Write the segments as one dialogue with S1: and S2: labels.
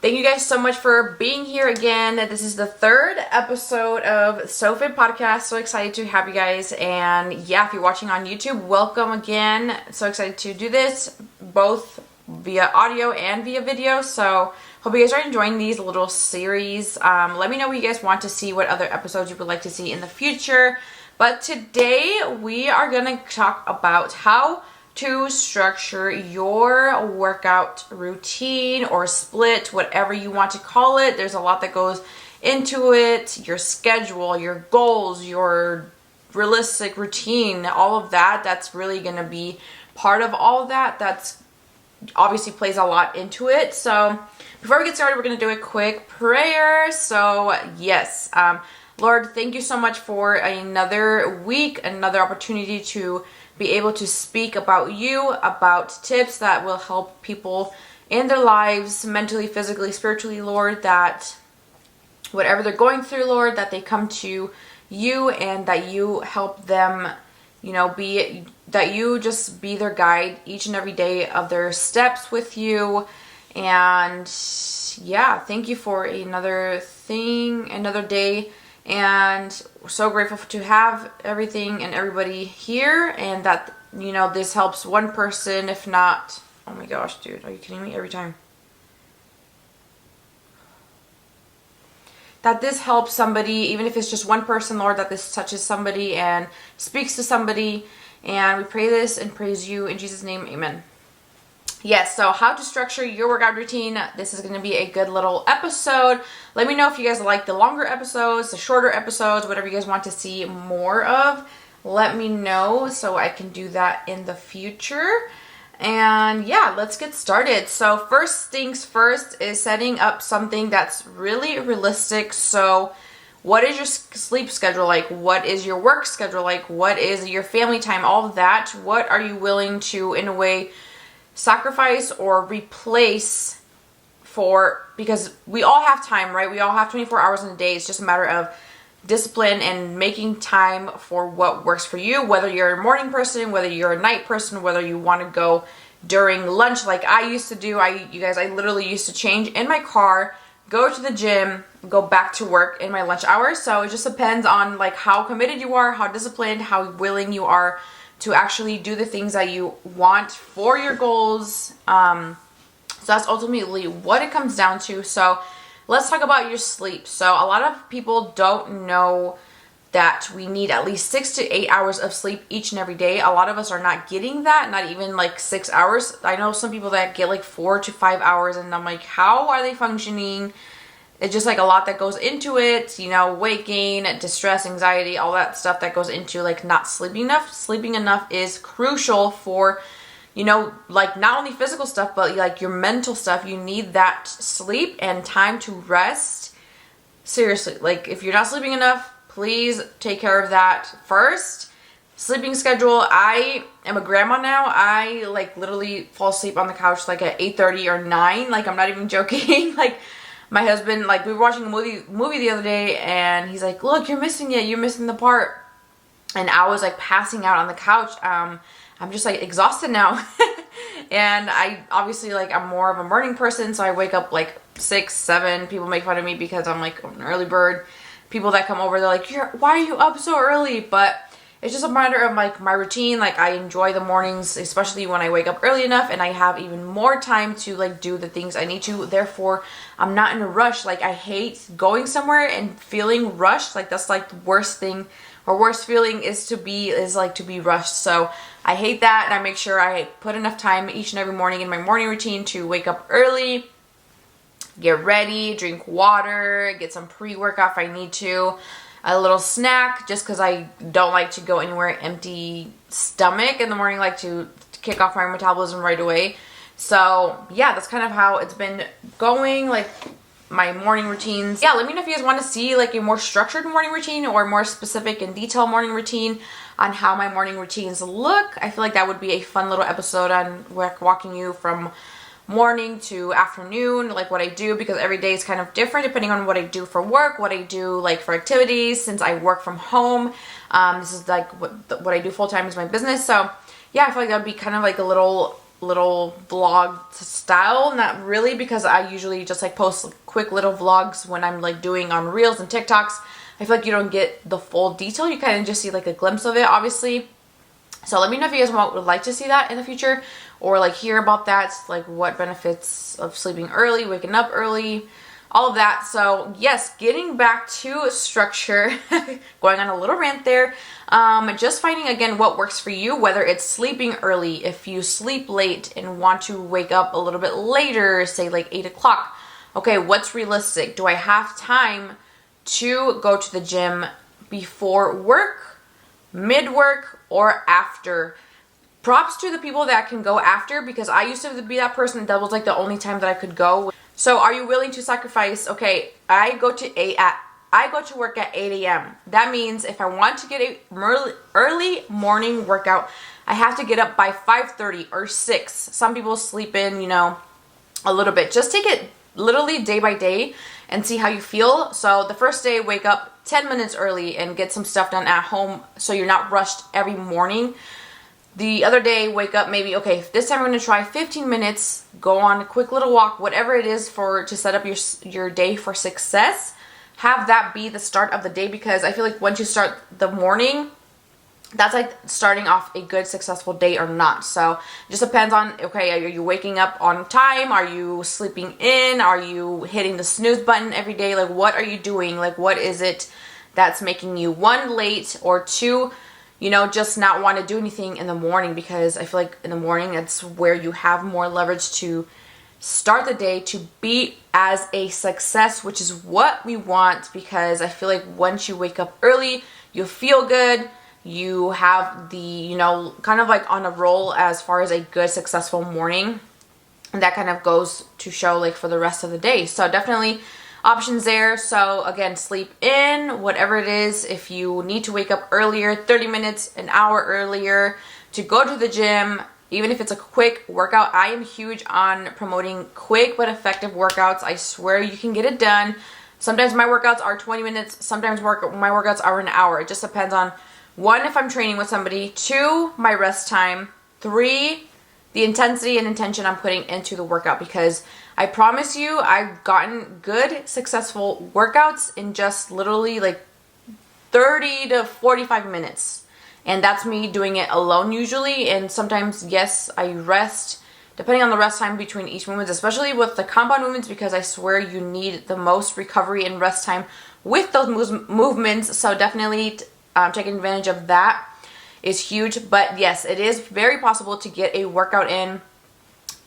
S1: Thank you guys so much for being here again. This is the third episode of SoFit Podcast. So excited to have you guys. And yeah, if you're watching on YouTube, welcome again. So excited to do this both via audio and via video. So hope you guys are enjoying these little series. Let me know what you guys want to see, what other episodes you would like to see in the future. But today we are going to talk about how to structure your workout routine or split, whatever you want to call it. There's a lot that goes into it, your schedule, your goals, your realistic routine, all of that. That's really going to be part of all of that. That's obviously plays a lot into it. So before we get started, we're going to do a quick prayer. So yes, Lord, thank you so much for another week, another opportunity to be able to speak about you, about tips that will help people in their lives, mentally, physically, spiritually, Lord, that whatever they're going through, Lord, that they come to you and that you help them, that you just be their guide each and every day of their steps with you. And yeah, thank you for another day. And so grateful to have everything and everybody here, and that, this helps one person, if not, oh my gosh, dude, are you kidding me? Every time. That this helps somebody, even if it's just one person, Lord, that this touches somebody and speaks to somebody. And we pray this and praise you in Jesus' name, amen. Yes, so how to structure your workout routine. This is going to be a good little episode. Let me know if you guys like the longer episodes, the shorter episodes, whatever you guys want to see more of. Let me know so I can do that in the future. And yeah, let's get started. So first things first is setting up something that's really realistic. So what is your sleep schedule like? What is your work schedule like? What is your family time? All of that. What are you willing to, in a way, sacrifice or replace because we all have time, right? We all have 24 hours in a day. It's just a matter of discipline and making time for what works for you, whether you're a morning person, whether you're a night person, whether you want to go during lunch like I used to do. I literally used to change in my car, go to the gym, go back to work in my lunch hours. So it just depends on like how committed you are, how disciplined, how willing you are to actually do the things that you want for your goals. So that's ultimately what it comes down to. So let's talk about your sleep. So a lot of people don't know that we need at least 6 to 8 hours of sleep each and every day. A lot of us are not getting that, not even like 6 hours. I know some people that get like 4 to 5 hours, and I'm like, how are they functioning? It's just like a lot that goes into it, weight gain, distress, anxiety, all that stuff that goes into like not sleeping enough. Sleeping enough is crucial for, like not only physical stuff, but like your mental stuff. You need that sleep and time to rest. Seriously, like if you're not sleeping enough, please take care of that first. Sleeping schedule. I am a grandma now. I like literally fall asleep on the couch like at 8:30 or 9. Like I'm not even joking. Like my husband, like we were watching a movie the other day, and he's like, look, you're missing it. You're missing the part. And I was like passing out on the couch. I'm just like exhausted now. And I obviously like, I'm more of a morning person. So I wake up like 6, 7. People make fun of me because I'm like an early bird. People that come over, they're like, why are you up so early? But it's just a matter of like my routine. Like I enjoy the mornings, especially when I wake up early enough and I have even more time to like do the things I need to. Therefore, I'm not in a rush. Like I hate going somewhere and feeling rushed. Like that's like the worst thing or worst feeling is to be rushed. So I hate that, and I make sure I put enough time each and every morning in my morning routine to wake up early, get ready, drink water, get some pre-workout if I need to. A little snack, just because I don't like to go anywhere empty stomach in the morning, like to kick off my metabolism right away. So yeah, that's kind of how it's been going, like my morning routines. Yeah, let me know if you guys want to see like a more structured morning routine or more specific and detailed morning routine on how my morning routines look. I feel like that would be a fun little episode on walking you from morning to afternoon, like what I do, because every day is kind of different depending on what I do for work, what I do like for activities. Since I work from home, this is like what I do full time is my business. So yeah, I feel like that would be kind of like a little little vlog style. Not really, because I usually just like post quick little vlogs when I'm like doing on Reels and TikToks. I feel like you don't get the full detail. You kind of just see like a glimpse of it, obviously. So let me know if you guys would like to see that in the future, or like hear about that, like what benefits of sleeping early, waking up early, all of that. So yes, getting back to structure, going on a little rant there, just finding again what works for you, whether it's sleeping early, if you sleep late and want to wake up a little bit later, say like 8 o'clock. Okay, what's realistic? Do I have time to go to the gym before work, mid-work, or after? Props to the people that can go after, because I used to be that person that was like the only time that I could go. So are you willing to sacrifice? Okay, I go to work at 8 a.m. That means if I want to get a early morning workout, I have to get up by 5:30 or 6. Some people sleep in, you know, a little bit. Just take it literally day by day and see how you feel. So the first day, wake up 10 minutes early and get some stuff done at home so you're not rushed every morning. The other day, wake up maybe, okay, this time I'm going to try 15 minutes, go on a quick little walk, whatever it is to set up your day for success. Have that be the start of the day, because I feel like once you start the morning, that's like starting off a good, successful day or not. So it just depends on, okay, are you waking up on time? Are you sleeping in? Are you hitting the snooze button every day? Like, what are you doing? Like, what is it that's making you, one, late, or two, you know, just not want to do anything in the morning? Because I feel like in the morning, it's where you have more leverage to start the day, to be as a success, which is what we want. Because I feel like once you wake up early, you feel good. You have the, you know, kind of like on a roll as far as a good, successful morning. And that kind of goes to show like for the rest of the day. So definitely options there. So again, sleep in, whatever it is. If you need to wake up earlier, 30 minutes, an hour earlier to go to the gym, even if it's a quick workout. I am huge on promoting quick but effective workouts. I swear you can get it done. Sometimes my workouts are 20 minutes. Sometimes my workouts are an hour. It just depends on, one, if I'm training with somebody, two, my rest time, three, the intensity and intention I'm putting into the workout. Because I promise you, I've gotten good, successful workouts in just literally like 30 to 45 minutes. And that's me doing it alone usually. And sometimes, yes, I rest, depending on the rest time between each movement, especially with the compound movements, because I swear you need the most recovery and rest time with those movements. So definitely taking advantage of that is huge. But yes, it is very possible to get a workout in,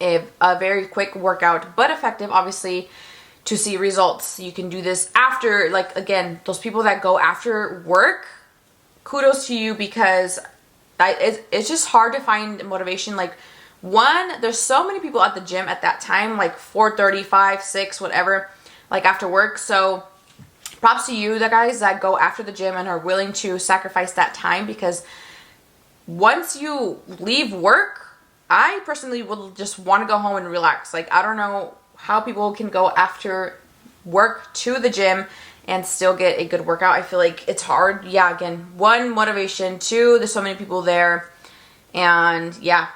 S1: a very quick workout, but effective, obviously, to see results. You can do this after, like, again, those people that go after work, kudos to you, because it's just hard to find motivation. Like, one, there's so many people at the gym at that time, like 4:30, 5, 6, whatever, like after work. So props to you, the guys that go after the gym and are willing to sacrifice that time, because once you leave work, I personally will just want to go home and relax. Like, I don't know how people can go after work to the gym and still get a good workout. I feel like it's hard. Yeah, again, one, motivation, two, there's so many people there. And yeah,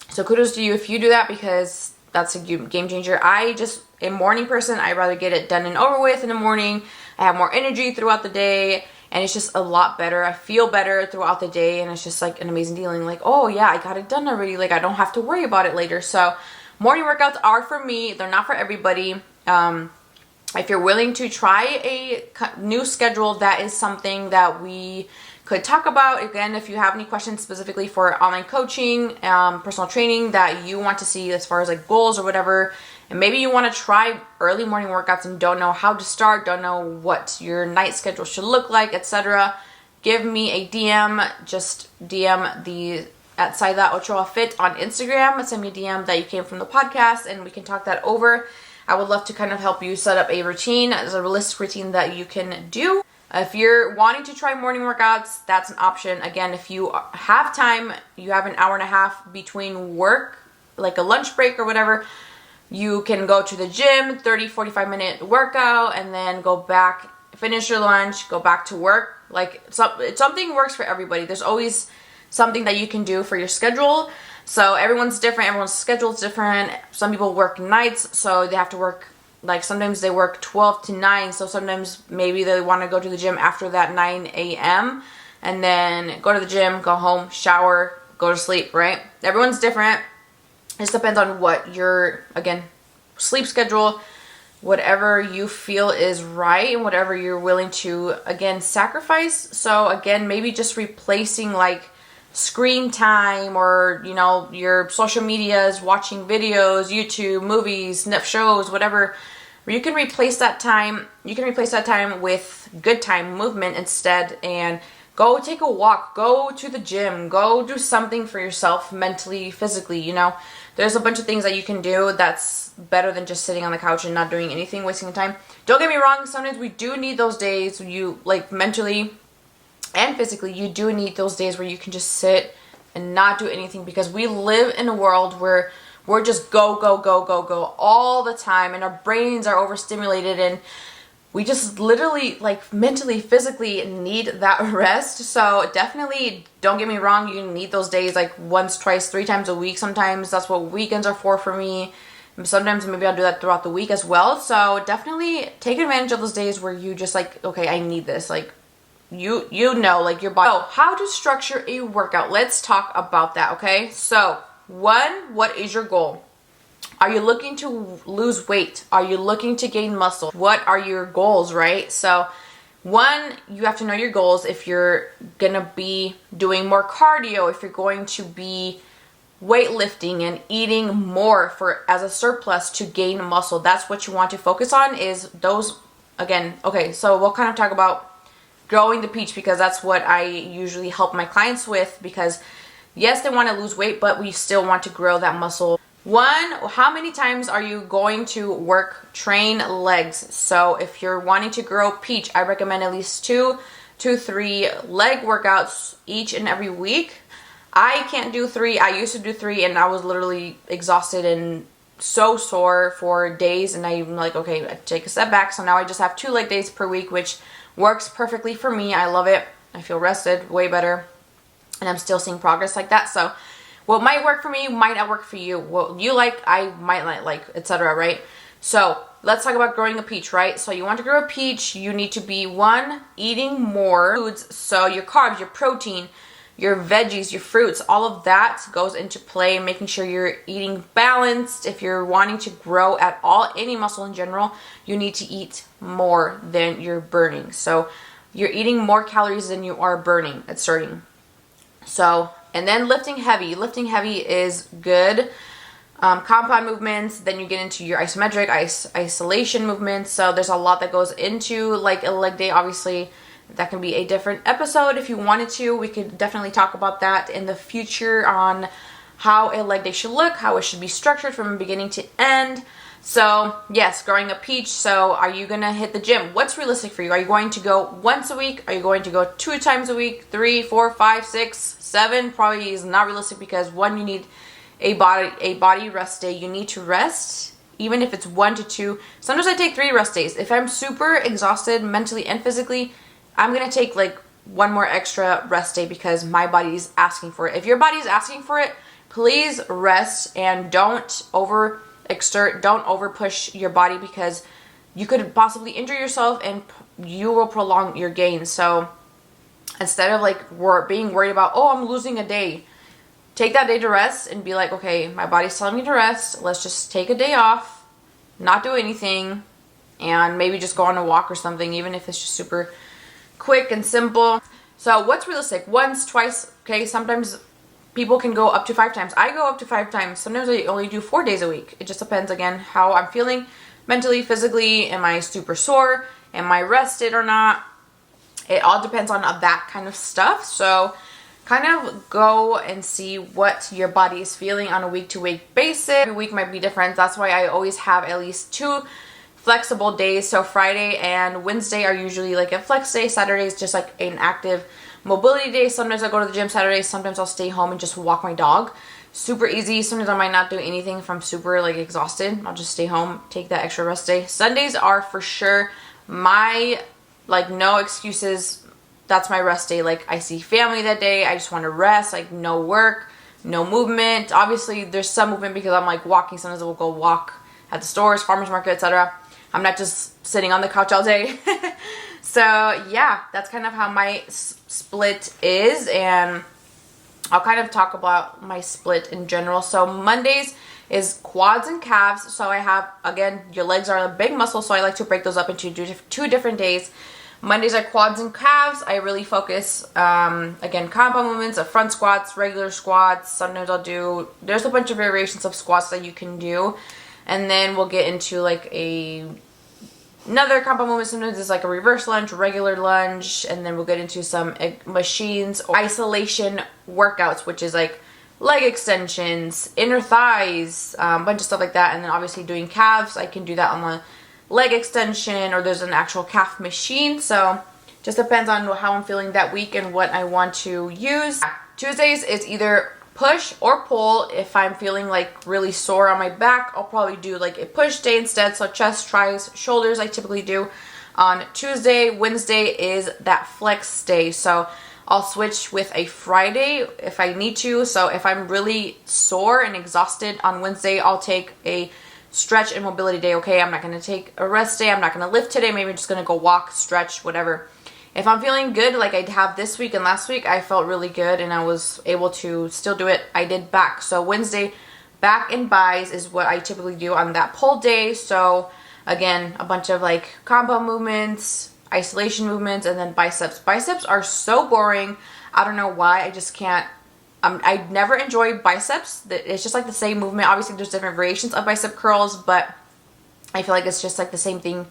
S1: so kudos to you if you do that, because that's a game changer. I just, a morning person, I'd rather get it done and over with in the morning. I have more energy throughout the day, and it's just a lot better. I feel better throughout the day, and it's just like an amazing feeling. Like, oh yeah, I got it done already. Like, I don't have to worry about it later. So morning workouts are for me. They're not for everybody. If you're willing to try a new schedule, that is something that we could talk about. Again, if you have any questions specifically for online coaching, personal training that you want to see as far as like goals or whatever, and maybe you want to try early morning workouts and don't know how to start, don't know what your night schedule should look like, etc., give me a DM. Just DM the at Saida Ochoa Fit on Instagram. Send me a DM that you came from the podcast, and we can talk that over. I would love to kind of help you set up a routine, as a realistic routine that you can do. If you're wanting to try morning workouts, that's an option. Again, if you have time, you have an hour and a half between work, like a lunch break or whatever, you can go to the gym, 30, 45-minute workout, and then go back, finish your lunch, go back to work. Like, something works for everybody. There's always something that you can do for your schedule So everyone's different, everyone's schedule is different. Some people work nights, so they have to work, like sometimes they work 12 to 9, so sometimes maybe they want to go to the gym after that 9 a.m. and then go to the gym, go home, shower, go to sleep, right? Everyone's different. It just depends on what your, again, sleep schedule, whatever you feel is right and whatever you're willing to, again, sacrifice. So again, maybe just replacing like screen time or, you know, your social medias, watching videos, YouTube, movies, Netflix shows, whatever. You can replace that time. You can replace that time with good time, movement instead, and go take a walk, go to the gym, go do something for yourself mentally, physically, you know. There's a bunch of things that you can do that's better than just sitting on the couch and not doing anything, wasting time. Don't get me wrong, sometimes we do need those days, you like mentally and physically, you do need those days where you can just sit and not do anything, because we live in a world where we're just go, go, go, go, go all the time, and our brains are overstimulated, and we just literally, like, mentally, physically need that rest. So definitely, don't get me wrong, you need those days like once, twice, 3 times a week. Sometimes that's what weekends are for me. Sometimes maybe I'll do that throughout the week as well. So definitely take advantage of those days where you just like, okay, I need this. Like, you know, like your body. So how to structure a workout. Let's talk about that, okay? So 1, what is your goal? Are you looking to lose weight? Are you looking to gain muscle? What are your goals, right? So 1, you have to know your goals. If you're gonna be doing more cardio, if you're going to be weightlifting and eating more for as a surplus to gain muscle, that's what you want to focus on, is those. Again, okay, so we'll kind of talk about growing the peach, because that's what I usually help my clients with, because yes, they want to lose weight, but we still want to grow that muscle. 1, how many times are you going to train legs? So if you're wanting to grow peach, I recommend at least 2 to 3 leg workouts each and every week. I can't do 3. I used to do 3, and I was literally exhausted and so sore for days, and I'm like, okay, I take a step back. So now I just have 2 leg days per week, which works perfectly for me. I love it. I feel rested, way better, and I'm still seeing progress like that. So what might work for me might not work for you. What you like, I might not like, etc., right? So let's talk about growing a peach, right? So you want to grow a peach, you need to be 1, eating more foods. So your carbs, your protein, your veggies, your fruits, all of that goes into play, making sure you're eating balanced. If you're wanting to grow at all, any muscle in general, you need to eat more than you're burning. So you're eating more calories than you are burning at starting. So, and then lifting heavy. Lifting heavy is good. Compound movements, then you get into your isometric, isolation movements. So there's a lot that goes into like a leg day. Obviously, that can be a different episode if you wanted to. We could definitely talk about that in the future on how a leg day should look, how it should be structured from beginning to end. So yes, growing a peach. So are you going to hit the gym? What's realistic for you? Are you going to go once a week? Are you going to go 2 times a week? 3, 4, 5, 6, 7? Probably is not realistic, because 1, you need a body rest day. You need to rest, even if it's 1 to 2. Sometimes I take 3 rest days. If I'm super exhausted mentally and physically, I'm going to take like 1 more extra rest day, because my body is asking for it. If your body is asking for it, please rest and don't overexert, don't overpush your body, because you could possibly injure yourself and you will prolong your gains. So instead of like being worried about, oh, I'm losing a day, take that day to rest and be like, okay, my body's telling me to rest. Let's just take a day off, not do anything, and maybe just go on a walk or something, even if it's just super quick and simple. So what's realistic? Once, twice, okay? Sometimes people can go up to 5 times. I go up to 5 times. Sometimes I only do 4 days a week. It just depends, again, how I'm feeling mentally, physically. Am I super sore? Am I rested or not? It all depends on that kind of stuff. So kind of go and see what your body is feeling on a week-to-week basis. Every week might be different. That's why I always have at least 2 flexible days. So Friday and Wednesday are usually like a flex day. Saturday is just like an active mobility day. Sometimes I go to the gym Saturday. Sometimes I'll stay home and just walk my dog. Super easy. Sometimes I might not do anything if I'm super like exhausted. I'll just stay home, take that extra rest day. Sundays are for sure my like no excuses. That's my rest day. Like I see family that day. I just want to rest, like no work, no movement. Obviously, there's some movement because I'm like walking. Sometimes I will go walk at the stores, farmers market, etc. I'm not just sitting on the couch all day. So yeah, that's kind of how my split is, and I'll kind of talk about my split in general. So Mondays is quads and calves. So I have, again, your legs are a big muscle, so I like to break those up into two different days. Mondays are quads and calves. I really focus, again, compound movements of front squats, regular squats. Sometimes there's a bunch of variations of squats that you can do. And then we'll get into like another compound movement. Sometimes it's like a reverse lunge, regular lunge, and then we'll get into some machines or isolation workouts, which is like leg extensions, inner thighs, a bunch of stuff like that. And then obviously doing calves, I can do that on the leg extension, or there's an actual calf machine. So just depends on how I'm feeling that week and what I want to use. Tuesdays is either push or pull. If I'm feeling like really sore on my back, I'll probably do like a push day instead. So chest, tries, shoulders I typically do on Tuesday. Wednesday is that flex day, so I'll switch with a Friday if I need to. So if I'm really sore and exhausted on Wednesday, I'll take a stretch and mobility day. Okay, I'm not going to take a rest day. I'm not going to lift today. Maybe I'm just going to go walk, stretch, whatever. If I'm feeling good, like I have this week and last week, I felt really good and I was able to still do it. I did back. So Wednesday, back and buys is what I typically do on that pull day. So again, a bunch of like compound movements, isolation movements, and then biceps. Biceps are so boring. I don't know why. I just can't. I never enjoy biceps. It's just like the same movement. Obviously, there's different variations of bicep curls, but I feel like it's just like the same thing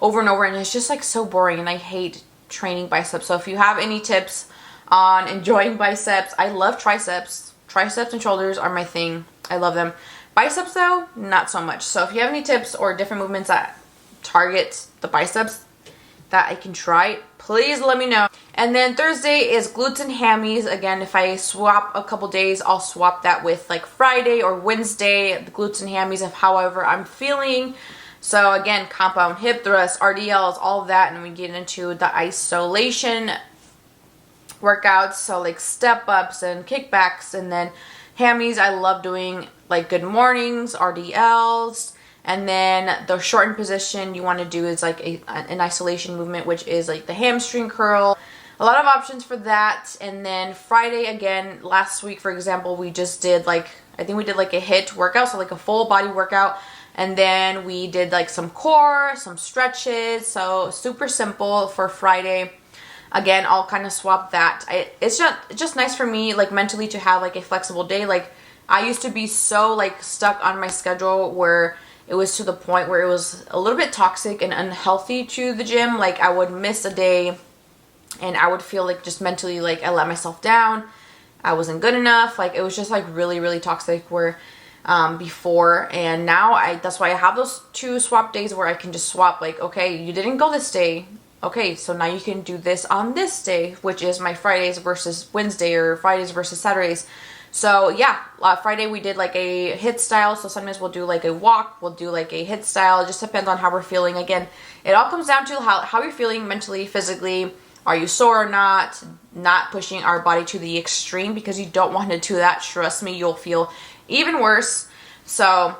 S1: over and over, and it's just like so boring, and I hate training biceps. So if you have any tips on enjoying biceps, I love triceps. Triceps and shoulders are my thing. I love them. Biceps though, not so much. So if you have any tips or different movements that target the biceps that I can try, please let me know. And then Thursday is glutes and hammies. Again, if I swap a couple days, I'll swap that with like Friday or Wednesday, the glutes and hammies of however I'm feeling. So again, compound hip thrust, RDLs, all of that, and we get into the isolation workouts, so like step ups and kickbacks, and then hammies. I love doing like good mornings, RDLs, and then the shortened position you want to do is like an isolation movement, which is like the hamstring curl. A lot of options for that. And then Friday, again, last week, for example, we just did like, I think we did like a HIIT workout, so like a full body workout. And then we did like some core, some stretches, so super simple for Friday. Again, I'll kind of swap that. It's just nice for me, like mentally, to have like a flexible day. Like I used to be so like stuck on my schedule where it was to the point where it was a little bit toxic and unhealthy to the gym. Like I would miss a day and I would feel like just mentally like I let myself down. I wasn't good enough. Like it was just like really, really toxic where before, and now that's why I have those two swap days where I can just swap, like, okay, you didn't go this day, okay, so now you can do this on this day, which is my Fridays versus Wednesday, or Fridays versus Saturdays. So yeah, Friday we did like a HIIT style, so sometimes we'll do like a walk, we'll do like a HIIT style. It just depends on how we're feeling. Again, it all comes down to how you're feeling mentally, physically. Are you sore or not? Not pushing our body to the extreme, because you don't want to do that. Trust me, you'll feel even worse. So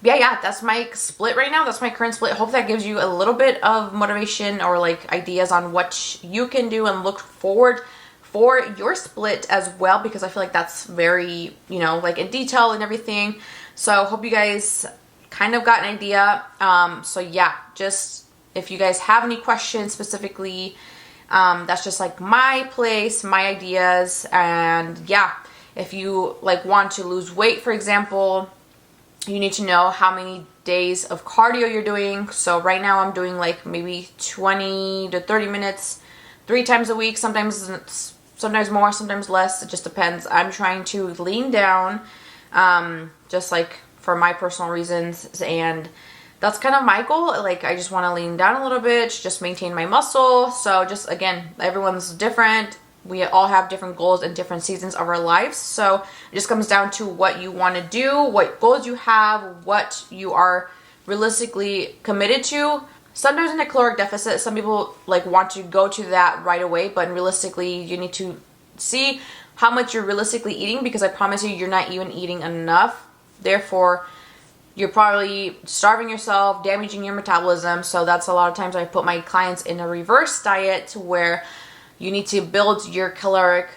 S1: yeah, that's my split right now. That's my current split. Hope that gives you a little bit of motivation or like ideas on what you can do and look forward for your split as well, because I feel like that's very, like in detail and everything. So hope you guys kind of got an idea. So yeah, just if you guys have any questions specifically, that's just like my place, my ideas. And yeah, if you like want to lose weight, for example, you need to know how many days of cardio you're doing. So right now I'm doing like maybe 20 to 30 minutes 3 times a week. Sometimes more, sometimes less. It just depends. I'm trying to lean down, just like for my personal reasons, and that's kind of my goal. Like I just want to lean down a little bit, just maintain my muscle. So just again, everyone's different. We all have different goals and different seasons of our lives. So it just comes down to what you want to do, what goals you have, what you are realistically committed to. Sometimes in a caloric deficit, some people like want to go to that right away, but realistically you need to see how much you're realistically eating, because I promise you, you're not even eating enough. Therefore, you're probably starving yourself, damaging your metabolism. So that's a lot of times I put my clients in a reverse diet where you need to build your caloric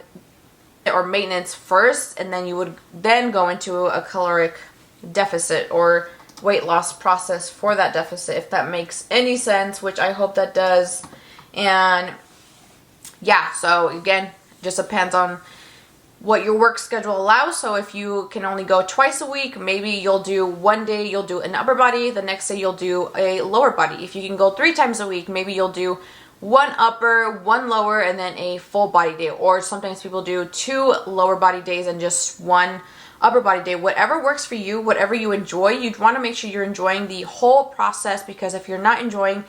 S1: or maintenance first, and then you would then go into a caloric deficit or weight loss process for that deficit, if that makes any sense, which I hope that does. And yeah, so again, just depends on what your work schedule allows. So if you can only go twice a week, maybe you'll do one day you'll do an upper body, the next day you'll do a lower body. If you can go 3 times a week, maybe you'll do one upper, one lower, and then a full body day. Or sometimes people do 2 lower body days and just 1 upper body day. Whatever works for you, whatever you enjoy, you'd want to make sure you're enjoying the whole process, because if you're not enjoying,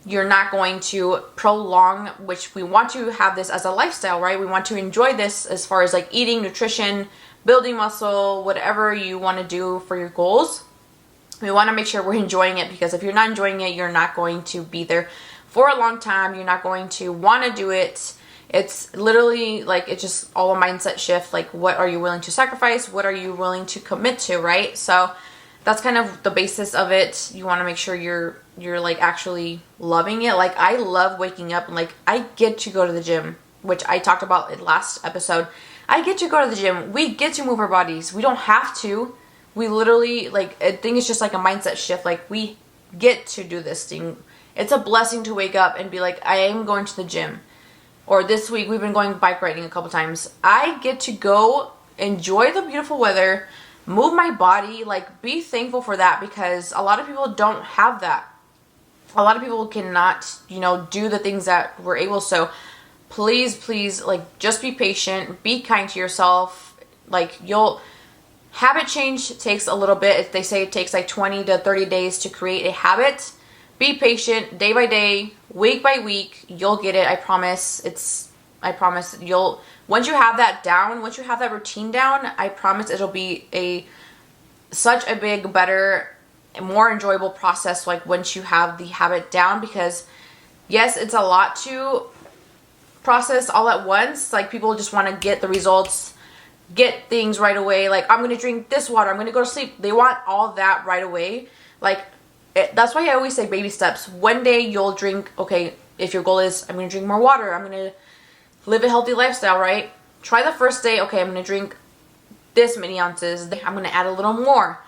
S1: you're not going to prolong, which we want to have this as a lifestyle, right? We want to enjoy this as far as like eating, nutrition, building muscle, whatever you want to do for your goals. We want to make sure we're enjoying it, because if you're not enjoying it, you're not going to be there for a long time. You're not going to want to do it. It's literally like, it's just all a mindset shift. Like, what are you willing to sacrifice? What are you willing to commit to, right? So that's kind of the basis of it. You want to make sure you're like actually loving it. Like, I love waking up and like, I get to go to the gym, which I talked about in last episode. I get to go to the gym. We get to move our bodies. We don't have to. We literally, like, I think it's just like a mindset shift. Like, we get to do this thing. It's a blessing to wake up and be like, I am going to the gym. Or this week, we've been going bike riding a couple times. I get to go enjoy the beautiful weather, move my body, like, be thankful for that, because a lot of people don't have that. A lot of people cannot, do the things that we're able. So please, like, just be patient, be kind to yourself. Like, habit change takes a little bit. They say it takes like 20 to 30 days to create a habit. Be patient, day by day, week by week, you'll get it. I promise. Once you have that down, once you have that routine down, I promise it'll be such a big, better, more enjoyable process, like, once you have the habit down. Because yes, it's a lot to process all at once. Like, people just want to get the results, get things right away. Like, I'm going to drink this water, I'm going to go to sleep. They want all that right away. Like, that's why I always say baby steps. One day you'll drink, okay, if your goal is, I'm going to drink more water, I'm going to live a healthy lifestyle, right? Try the first day, okay, I'm going to drink this many ounces. I'm going to add a little more.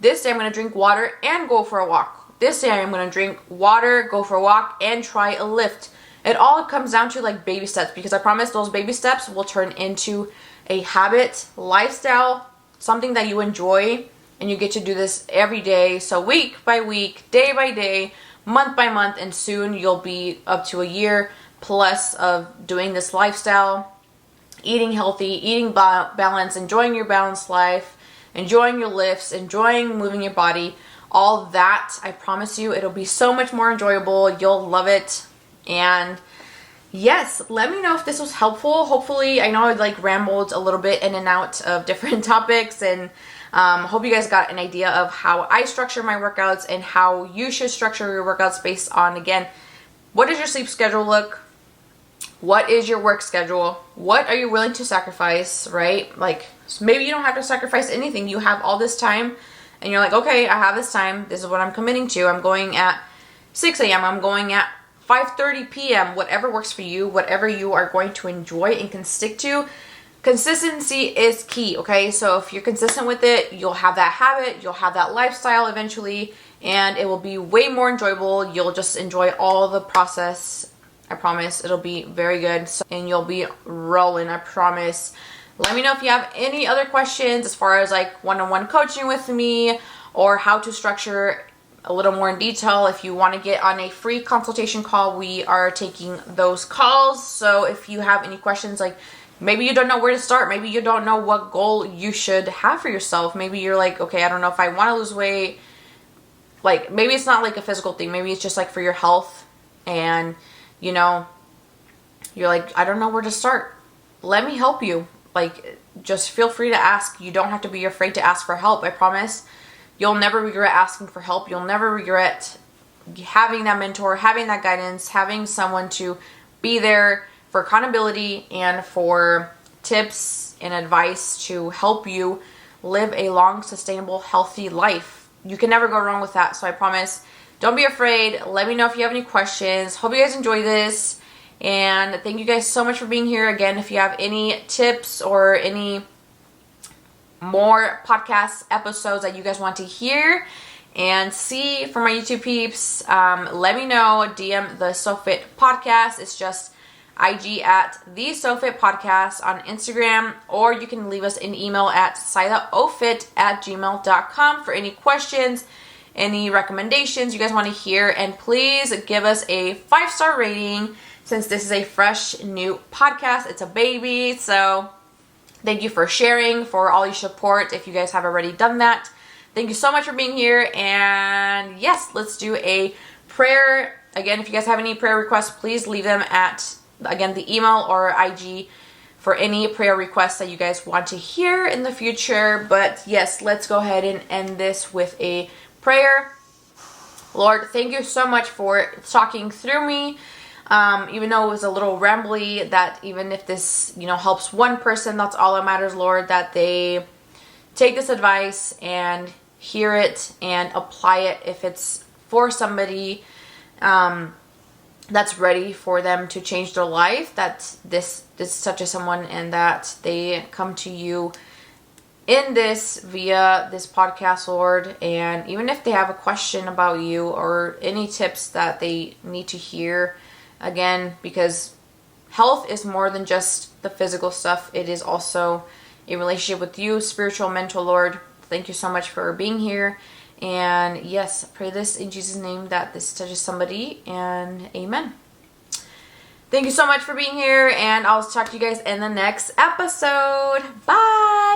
S1: This day I'm going to drink water and go for a walk. This day I'm going to drink water, go for a walk, and try a lift. It all comes down to like baby steps, because I promise those baby steps will turn into a habit, lifestyle, something that you enjoy, and you get to do this every day. So week by week, day by day, month by month, and soon you'll be up to a year plus of doing this lifestyle, eating healthy, eating balance, enjoying your balanced life, enjoying your lifts, enjoying moving your body, all that. I promise you, it'll be so much more enjoyable. You'll love it. And yes, let me know if this was helpful. Hopefully, I know I like rambled a little bit in and out of different topics, and hope you guys got an idea of how I structure my workouts and how you should structure your workouts based on, again, what does your sleep schedule look? What is your work schedule? What are you willing to sacrifice, right? Like, maybe you don't have to sacrifice anything. You have all this time and you're like, okay, I have this time. This is what I'm committing to. I'm going at 6 a.m. I'm going at 5:30 p.m. Whatever works for you, whatever you are going to enjoy and can stick to. Consistency is key, okay? So if you're consistent with it, you'll have that habit, you'll have that lifestyle eventually, and it will be way more enjoyable. You'll just enjoy all the process. I promise it'll be very good, and you'll be rolling, I promise. Let me know if you have any other questions as far as like one-on-one coaching with me, or how to structure a little more in detail. If you want to get on a free consultation call, we are taking those calls. So if you have any questions, like maybe you don't know where to start, maybe you don't know what goal you should have for yourself, maybe you're like, okay, I don't know if I want to lose weight, like maybe it's not like a physical thing, maybe it's just like for your health, and you're like, I don't know where to start. Let me help you. Like, just feel free to ask. You don't have to be afraid to ask for help. I promise you'll never regret asking for help. You'll never regret having that mentor, having that guidance, having someone to be there for accountability and for tips and advice to help you live a long, sustainable, healthy life. You can never go wrong with that. So I promise, don't be afraid. Let me know if you have any questions. Hope you guys enjoy this. And thank you guys so much for being here. Again, if you have any tips or any more podcast episodes that you guys want to hear and see from my YouTube peeps, let me know. DM the SoFit Podcast. It's just IG at the SoFit Podcast on Instagram, or you can leave us an email at silaofit@gmail.com for any questions, any recommendations you guys want to hear, and please give us a 5-star rating since this is a fresh new podcast. It's a baby, so thank you for sharing, for all your support if you guys have already done that. Thank you so much for being here. And yes, let's do a prayer. Again, if you guys have any prayer requests, please leave them at, again, the email or IG for any prayer requests that you guys want to hear in the future. But yes, let's go ahead and end this with a prayer. Lord, thank you so much for talking through me. Even though it was a little rambly, that even if this, helps one person, that's all that matters, Lord, that they take this advice and hear it and apply it if it's for somebody that's ready for them to change their life, that this touches someone and that they come to you in this via this podcast, Lord. And even if they have a question about you or any tips that they need to hear, again, because health is more than just the physical stuff. It is also a relationship with you, spiritual, mental, Lord. Thank you so much for being here. And yes, pray this in Jesus' name that this touches somebody, and amen. Thank you so much for being here, and I'll talk to you guys in the next episode. Bye!